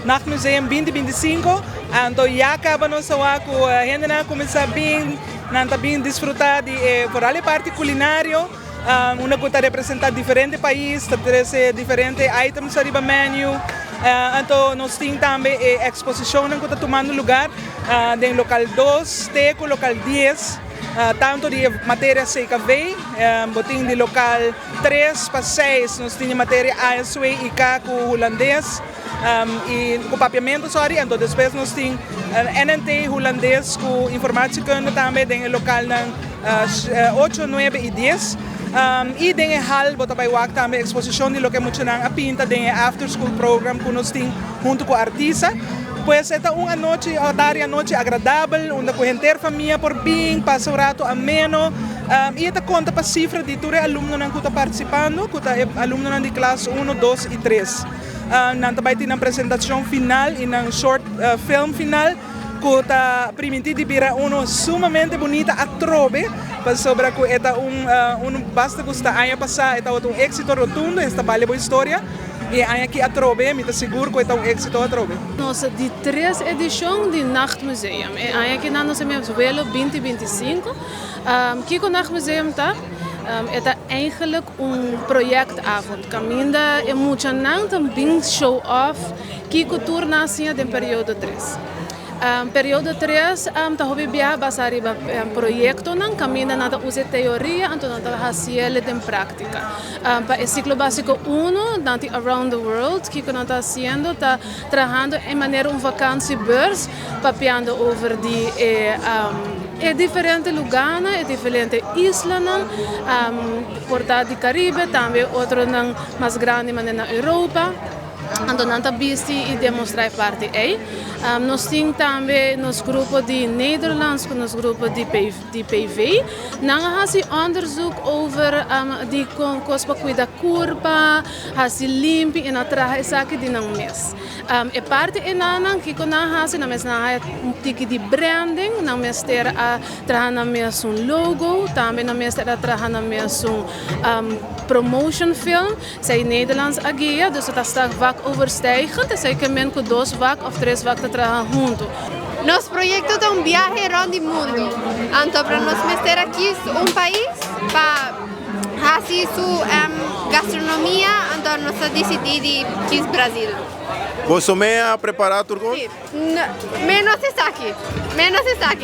Nachtmuseum 2025. Então, já acabamos com a gente começar bem, bem desfrutar de por a parte culinária. Uma coisa representar diferentes países, diferentes items arriba menu. Então, nós temos também a exposição que está tomando lugar no local 2, Teco, local 10. Tanto de matéria CKV, botim de local 3 para 6, nós temos matéria ASW e CACO holandês. E com papiamento, então depois nós temos NNT holandês com informática também no local 8, 9 e 10. E tem hal bota by wak também exposição de lo que muito nang apinta tem after school program que nós temos junto com artista. Pues esta uma noite, a noite agradável, onde a gente família por bem, passa um rato ameno. E esta conta para cifra de todos os alunos que estão participando, que estão alunos de classe 1, 2 e 3. Nós também temos a apresentação final e um short film final, que está permitido virar sumamente bonita a trove, sobre que esta basta gostar a passar, esta um êxito rotundo, esta vale boa história. E aqui a trove, me seguro que é um êxito a trove. Nossa, de 3 edições do Nachtmuseum. E aqui na nossa velo 2025. Aqui com o Nachtmuseum está. É eigenlijk projectavond. Caminda é muito não também show off que cultura nascia do período 3. Período 3, tahobi biya basari ba proyecto nang camina nata use teoria anto nata hasiele den práctica. Pa el ciclo básico 1, nanti around the world, que nata haciendo, está trabajando en manera vakantiebeurs, papiando over die diferentes lugares, diferentes islas, porta di Caribe, também outro mais grande na Europa. Então, nós visto e demonstrar parte aí. Nós temos também nos grupos de Nederlands, nos grupos de PV. Nós fazemos onderzoek over die coisas para cuidar da curva, fazer limpo e na traje saque de não mês. E parte é nana que nós fazemos na tipo de branding, nós mês ter a trazer na mês logo, também na mês ter a trazer na mês promotion film. Zij Nederlands agia, dus dat staat vaak overstijgend. En zij kunnen met 2 vaak of 3 vaak te trabajar juntos. Nosso projeto é viaje around the mundo. Então, para nós meter aqui país para fazer sua gastronomia, então nós decidimos que é Brasil. Você me prepara turco? Sim. Menos está aqui.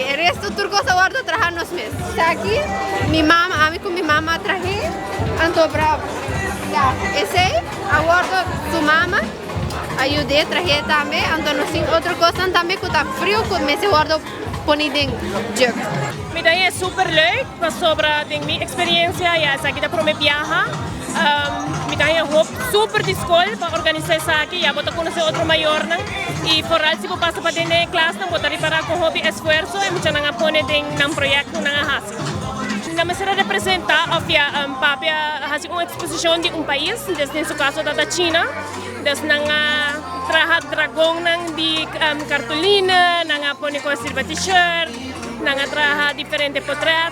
O resto turco só guarda trabalhar nos meses. Está aqui, minha mama, a mim com minha mama trabalhei, então bravo. Esse aguardo sua mama, ajudei a trabalhar também, então nós temos outra coisa também que está frio, mas eu guardo pôr dentro jug. Mijn dag is super leuk, was sobre mijn experiência, ja, zeg ik dat voor me viaja. Mijn dag is super de escola para organizar isso aqui, já vou conhecer outro maior, e foral se vou passar para dentro da classe, vou reparar com hobby esforço e muito não apone dentro um projeto não hasi. Na mesma representar, havia papia hasi uma exposição de país, desde no caso da China, desde na traha dragão de cartolina, na apone com silva t-shirt. Nang traha diferente portrait,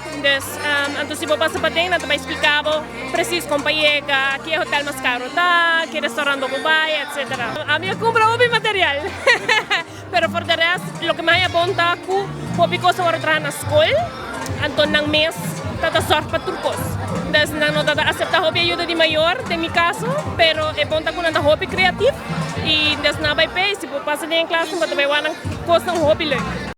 então se vou passar para dentro, também explicava preciso companhia que é hotel mais caro tá, que restaurante do vai, etc. A minha compra hobby material, pero por de resto, o que mais é bom tá com hobby coisa para trabalhar na escola, então nang mês tá sorte para turcos. Então não tá aceitar hobby ajuda de maior, de meu caso, pero é bom tá com um hobby criativo e desde na vai pay, se vou passar em classe, mas também vai na coisa hobby leuk.